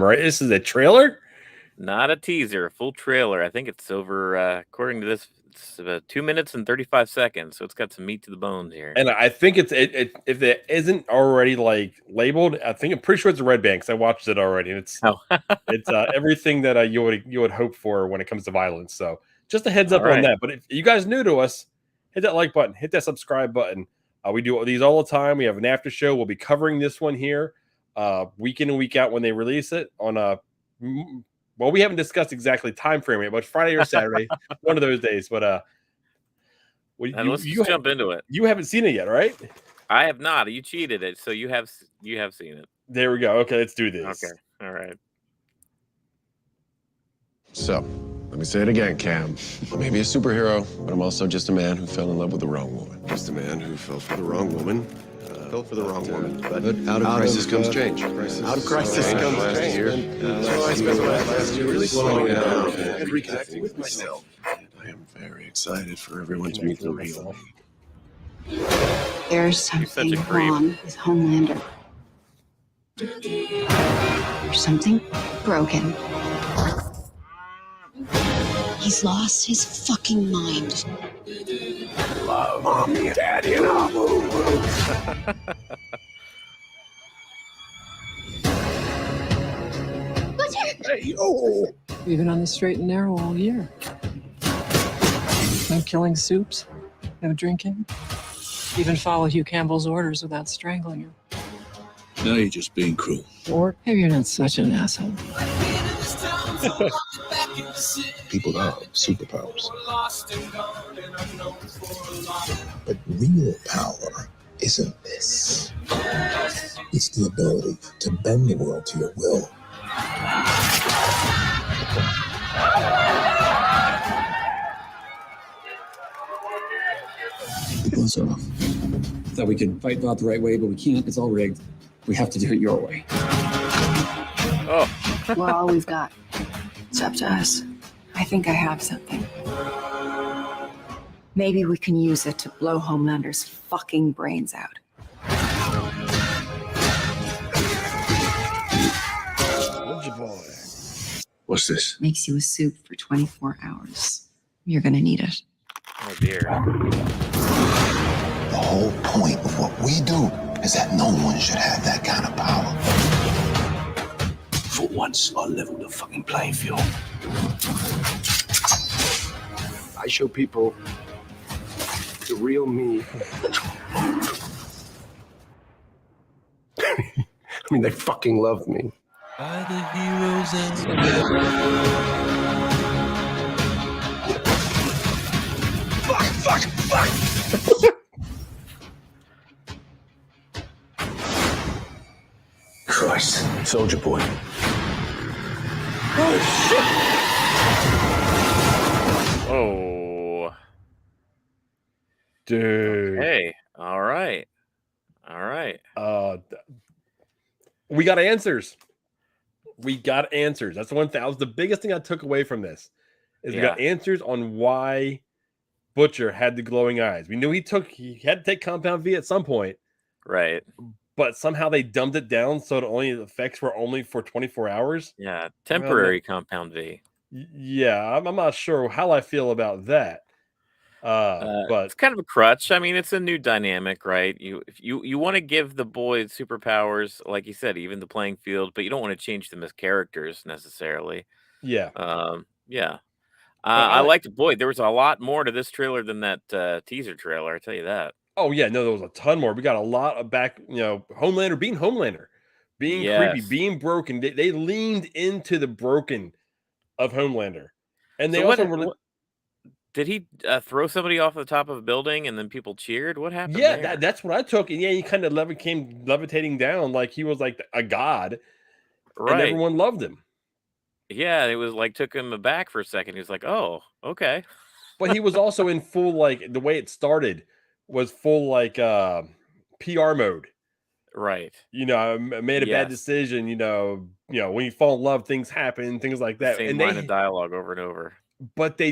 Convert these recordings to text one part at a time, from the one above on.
right? This is a trailer? Not a teaser, a full trailer. I think it's over, according to this, it's about 2 minutes and 35 seconds, so it's got some meat to the bones here. And I think if it isn't already like labeled, I'm pretty sure it's a red band because I watched it already. And it's everything that you would hope for when it comes to violence. So just a heads up on that. But if you guys new to us, hit that like button, hit that subscribe button. We do these all the time. We have an after show. We'll be covering this one here week in and week out when they release it on well, we haven't discussed exactly time frame yet, but Friday or Saturday, one of those days. But let's just jump into it. You haven't seen it yet, right? I have not. You cheated it, so you have seen it. There we go. Okay, let's do this. Okay, all right. So, let me say it again, Cam. I may be a superhero, but I'm also just a man who fell in love with the wrong woman. Just a man who fell for the wrong woman. Fell for the wrong woman. But out of crisis comes change. Out of crisis comes change. So I spent the last year really slowing down and reconnecting with myself. And I am very excited for everyone to meet the real me. There's something wrong with Homelander. There's something broken. He's lost his fucking mind. Love, mommy, daddy, and Abu. Hey, oh! We've been on the straight and narrow all year. No killing Soups, no drinking. Even follow Hugh Campbell's orders without strangling him. Now you're just being cruel. Or maybe you're not such an asshole. People have superpowers. But real power isn't this. It's the ability to bend the world to your will. What's off? Thought we could fight Bob the right way, but we can't. It's all rigged. We have to do it your way. Oh. We're all we've got. It's up to us. I think I have something. Maybe we can use it to blow Homelander's fucking brains out. What's this? Makes you a soup for 24 hours. You're gonna need it. Oh dear. The whole point of what we do is that no one should have that kind of power. For once, I'll level the fucking playing field. I show people the real me. I mean, they fucking love me. By the heroes and Fuck! Christ, Soldier Boy. Oh shit! Oh, dude. Hey, all right. We got answers. That's the one thing. That was the biggest thing I took away from this. We got answers on why Butcher had the glowing eyes. We knew he had to take Compound V at some point, right? But somehow they dumbed it down so the effects were only for 24 hours. Yeah, temporary Compound V. Yeah, I'm not sure how I feel about that. But it's kind of a crutch. I mean, it's a new dynamic, right? You want to give the boys superpowers, like you said, even the playing field, but you don't want to change them as characters necessarily. Yeah. Yeah. I liked it. Boy, there was a lot more to this trailer than that teaser trailer. I tell you that. Oh yeah, no, there was a ton more. We got a lot of Homelander being being creepy, being broken. They leaned into the broken of Homelander, and they did he throw somebody off the top of a building and then people cheered? What happened? Yeah, that's what I took. And yeah, he kind of came levitating down like he was like a god, right? And everyone loved him. Yeah, it was like took him aback for a second. He was like, "Oh, okay." But he was also in full the way it started was full PR mode. Right. I made a bad decision. When you fall in love, things happen, things like that. Same line of dialogue over and over. But they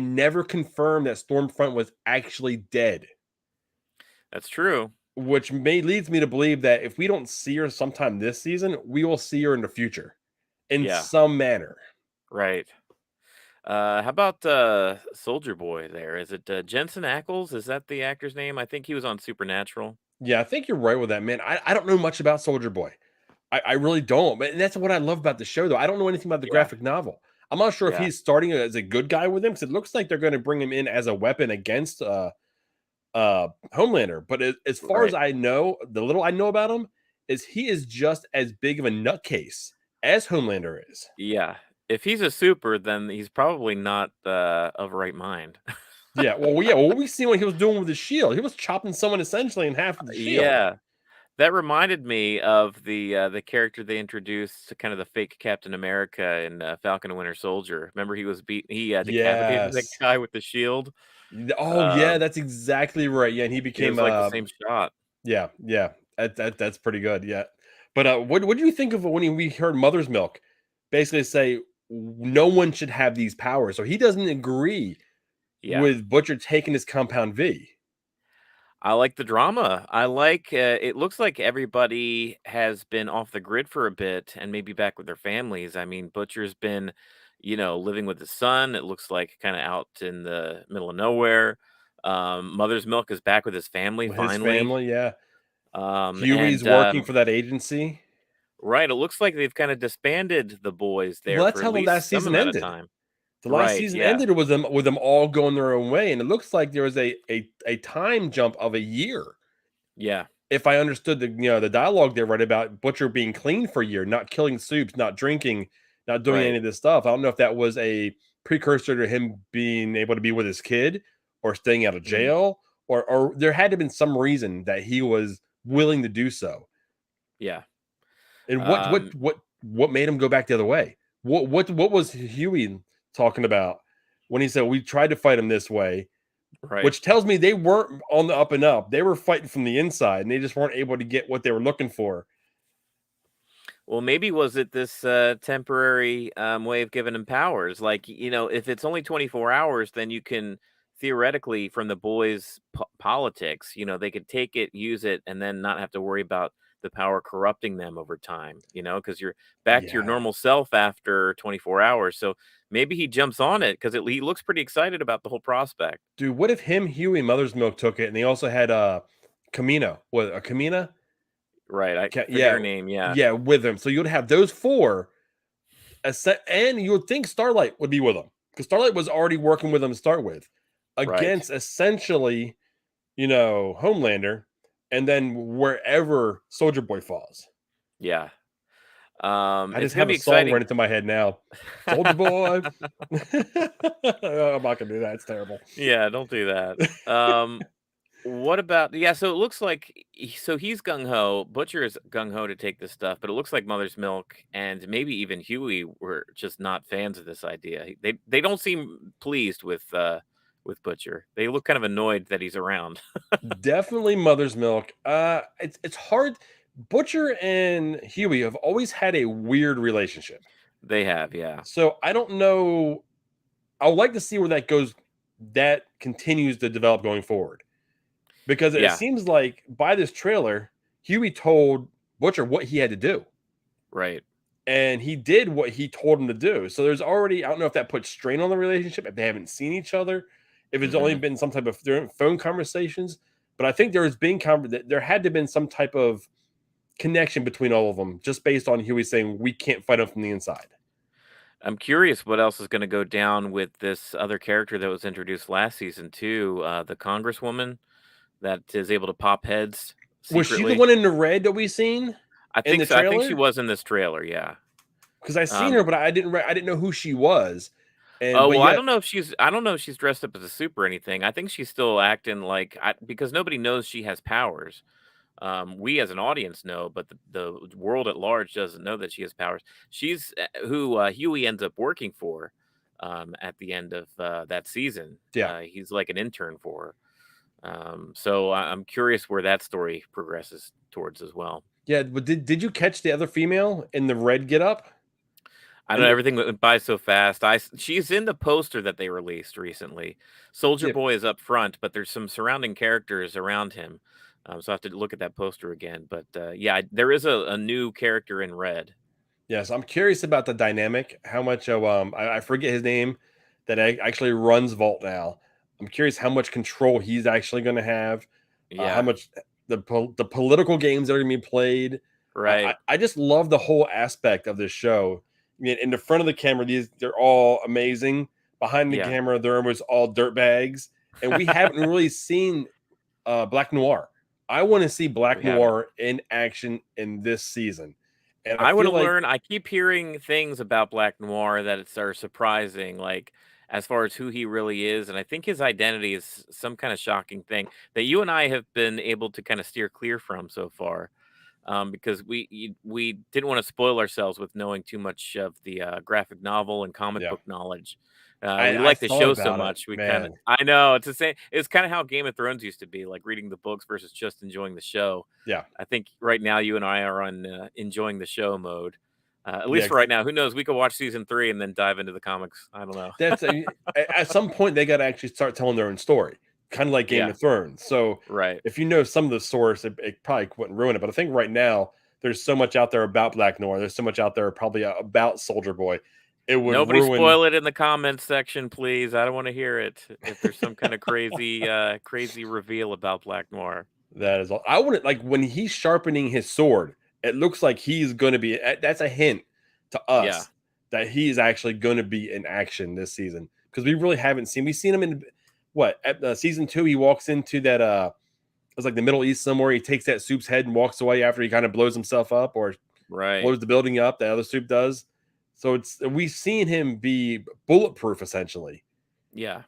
never confirmed that Stromfront was actually dead. That's true. Which leads me to believe that if we don't see her sometime this season, we will see her in the future. in Yeah, some manner. right. How about Soldier Boy there? Is it Jensen Ackles? Is that the actor's name? I think he was on Supernatural. Yeah, I think you're right with that, man. I don't know much about Soldier Boy. I really don't. But that's what I love about the show, though. I don't know anything about the Yeah, graphic novel. I'm not sure if yeah, he's starting as a good guy with him because it looks like they're going to bring him in as a weapon against Homelander. But as far as right. I know, the little I know about him is he is just as big of a nutcase as Homelander is. Yeah. If he's a super, then he's probably not of right mind. Yeah. Well, we see what he was doing with the shield. He was chopping someone essentially in half with the shield. Yeah. That reminded me of the character they introduced, to kind of the fake Captain America in Falcon and Winter Soldier. Remember he decapitated that Yes. guy with the shield. Oh, yeah, Um, that's exactly right. Yeah, and he it became was like the same shot. yeah. That's pretty good. Yeah. But what do you think of when we heard Mother's Milk basically say no one should have these powers? So he doesn't agree Yeah. with Butcher taking his compound V. I like the drama. I like it looks like everybody has been off the grid for a bit and maybe back with their families. I mean, Butcher's been, living with his son. It looks like kind of out in the middle of nowhere. Mother's Milk is back with his family With his finally. family, yeah. Huey's And working for that agency. right, it looks like they've kind of disbanded the boys there Well, for that's at how the last least some season amount of ended. time. The last Right, season yeah. ended with them all going their own way, and it looks like there was a time jump of a year. Yeah, If I understood the dialogue there right about Butcher being clean for a year, not killing soups, not drinking, not doing any right. of this stuff. I don't know if that was a precursor to him being able to be with his kid or staying out of Mhm, jail, or there had to have been some reason that he was willing to do so. yeah. And Um, what made him go back the other way? What was Huey talking about when he said we tried to fight him this way? right. Which tells me they weren't on the up and up. They were fighting from the inside, and they just weren't able to get what they were looking for. Well, maybe was it this temporary way of giving him powers? Like, if it's only 24 hours, then you can theoretically, from the boys' politics, they could take it, use it, and then not have to worry about the power corrupting them over time, because you're back to your Yeah, normal self after 24 hours. So maybe he jumps on it because he looks pretty excited about the whole prospect. dude. What if him, Huey, and Mother's Milk took it, and they also had Camino, what a Camina? Right. I forget Yeah, her name. Yeah. yeah, with him. So you'd have those four, and you would think Starlight would be with them because Starlight was already working with them to start with, Right. against essentially, Homelander, and then wherever Soldier Boy falls. Yeah. I It's just going have to a be song exciting. running through my head now. Soldier Boy. I'm not gonna do that. It's terrible. Yeah. Don't do that. What about so it looks like so he's gung ho. Butcher is gung ho to take this stuff, but it looks like Mother's Milk and maybe even Huey were just not fans of this idea. They don't seem pleased with Butcher. They look kind of annoyed that he's around. Definitely Mother's Milk. It's hard. Butcher and Huey have always had a weird relationship. They have, yeah. So I don't know. I would like to see where that goes. That continues to develop going forward because it Yeah, seems like by this trailer, Huey told Butcher what he had to do, right. and he did what he told him to do. So there's already, I don't know if that puts strain on the relationship, if they haven't seen each other, if it's only Hmm. been some type of phone conversations. But I think there had to have been some type of connection between all of them, just based on Huey saying we can't fight him from the inside. I'm curious what else is going to go down with this other character that was introduced last season too, the Congresswoman that is able to pop heads Was she the secretly. one in the red that we seen I in think the so. I think she trailer? was in this trailer. Yeah. Because I seen Um, her, but I didn't know who she was. And Oh, but well, yet, I don't know if she's dressed up as a supe or anything. I think she's still acting like because nobody knows she has powers. We as an audience know, but the world at large doesn't know that she has powers. She's who Huey ends up working for at the end of that season. yeah, He's like an intern for her. So I'm curious where that story progresses towards as well. yeah. But did you catch the other female in the red get up? I know And everything went by so fast. She's in the poster that they released recently. Soldier yeah, Boy is up front, but there's some surrounding characters around him. So I have to look at that poster again. But yeah, there is a new character in red. Yes, I'm curious about the dynamic. How much of I forget his name that actually runs Vault now. I'm curious how much control he's actually going to have. How Yeah, much the political games that are going to be played. right. I just love the whole aspect of this show. I mean, in the front of the camera, they're all amazing. Behind the Yeah. camera, they're almost all dirtbags, and we haven't really seen Black Noir. I want to see Black We haven't. Noir in action in this season, and I I want feel to like learn. I keep hearing things about Black Noir are surprising, like as far as who he really is, and I think his identity is some kind of shocking thing that you and I have been able to kind of steer clear from so far. Because we didn't want to spoil ourselves with knowing too much of the graphic novel and comic yeah, book knowledge. We I like the thought show so about it, much. We kind of, man. I know it's the same. It's kind of how Game of Thrones used to be, like reading the books versus just enjoying the show. Yeah, I think right now you and I are on enjoying the show mode. At yeah. least for right now. Who knows? We could watch season 3 and then dive into the comics. I don't know. That's at some point they got to actually start telling their own story, kind of like Game Yeah. of Thrones. So Right. if you know some of the source, it probably wouldn't ruin it. But I think right now there's so much out there about Black Noir. There's so much out there probably about Soldier Boy. It would Nobody ruin. spoil it in the comments section, please. I don't want to hear it. If there's some kind of crazy reveal about Black Noir. That is all. I wouldn't like when he's sharpening his sword. It looks like he's going to be. That's a hint to us Yeah. that he's actually going to be in action this season because we really haven't seen. We've seen him in what at season 2. He walks into that. It was like the Middle East somewhere. He takes that soup's head and walks away after he kind of blows himself up or Right. blows the building up. The other soup does. So we've seen him be bulletproof essentially. Yeah.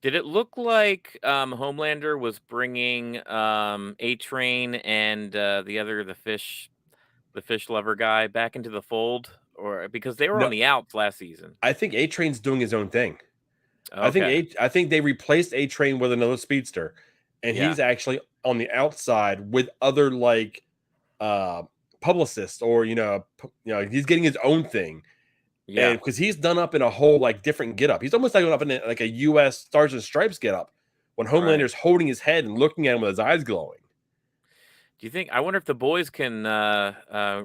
Did it look like Homelander was bringing A-Train and the fish lover guy back into the fold, or because they were No, on the outs last season? I think A-Train's doing his own thing. Okay. I think they replaced A-Train with another speedster, and Yeah. he's actually on the outside with other like uh publicists or he's getting his own thing. Yeah. And because he's done up in a whole like different getup. He's almost like up in like a US Stars and Stripes getup when Right. Homelander's holding his head and looking at him with his eyes glowing. Do you think? I wonder if the boys can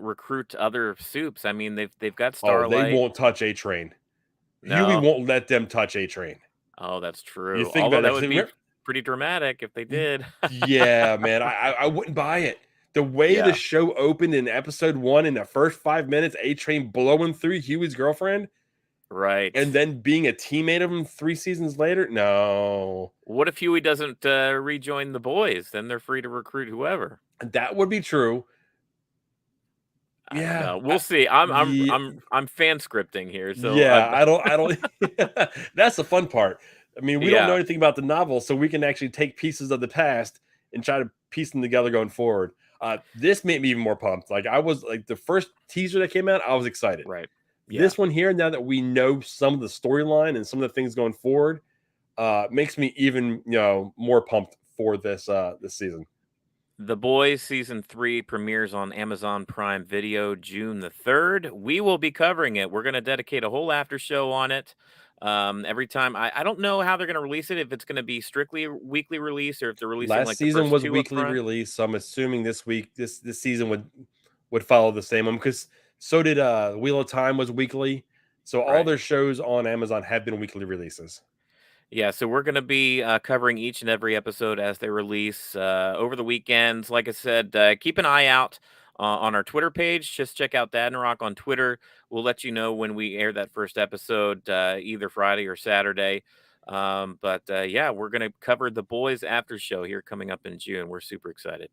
recruit other soups. I mean, they've got Oh, they Starlight. won't touch A-Train. No. Huey won't let them touch A-Train. Oh, that's You true. think Although about that that? would be pretty dramatic if they did. Yeah, man. I wouldn't buy it. The way Yeah. the show opened in episode 1, in the first 5 minutes, A-Train blowing through Huey's girlfriend, Right. and then being a teammate of him 3 seasons later. No, What if Huey doesn't rejoin the boys? Then they're free to recruit whoever. that would be true. I don't Yeah, know. We'll see. I'm yeah, fan scripting here, so yeah. I don't. That's the fun part. I mean, we don't know yeah. anything about the novel, so we can actually take pieces of the past and try to piece them together going forward. This made me even more pumped. Like I was like the first teaser that came out, I was excited. Right. Yeah. This one here, now that we know some of the storyline and some of the things going forward, makes me even more pumped for this season. The Boys season 3 premieres on Amazon Prime Video June the 3rd. We will be covering it. We're going to dedicate a whole after show on it. Every time I don't know how they're going to release it, if it's going to be strictly weekly release or if they're releasing Last like season the first was 2 weekly upfront. release, so I'm assuming this season would follow the same one because so did Wheel of Time was weekly. So all Right. their shows on Amazon have been weekly releases. Yeah, so we're going to be covering each and every episode as they release over the weekends. Like I said, keep an eye out on our Twitter page. Just check out Dad and Rock on Twitter. We'll let you know when we air that first episode, either Friday or Saturday. But yeah, we're going to cover The Boys After Show here coming up in June. We're super excited.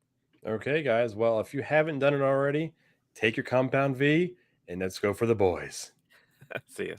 Okay, guys. Well, if you haven't done it already, take your compound V and let's go for The Boys. See ya.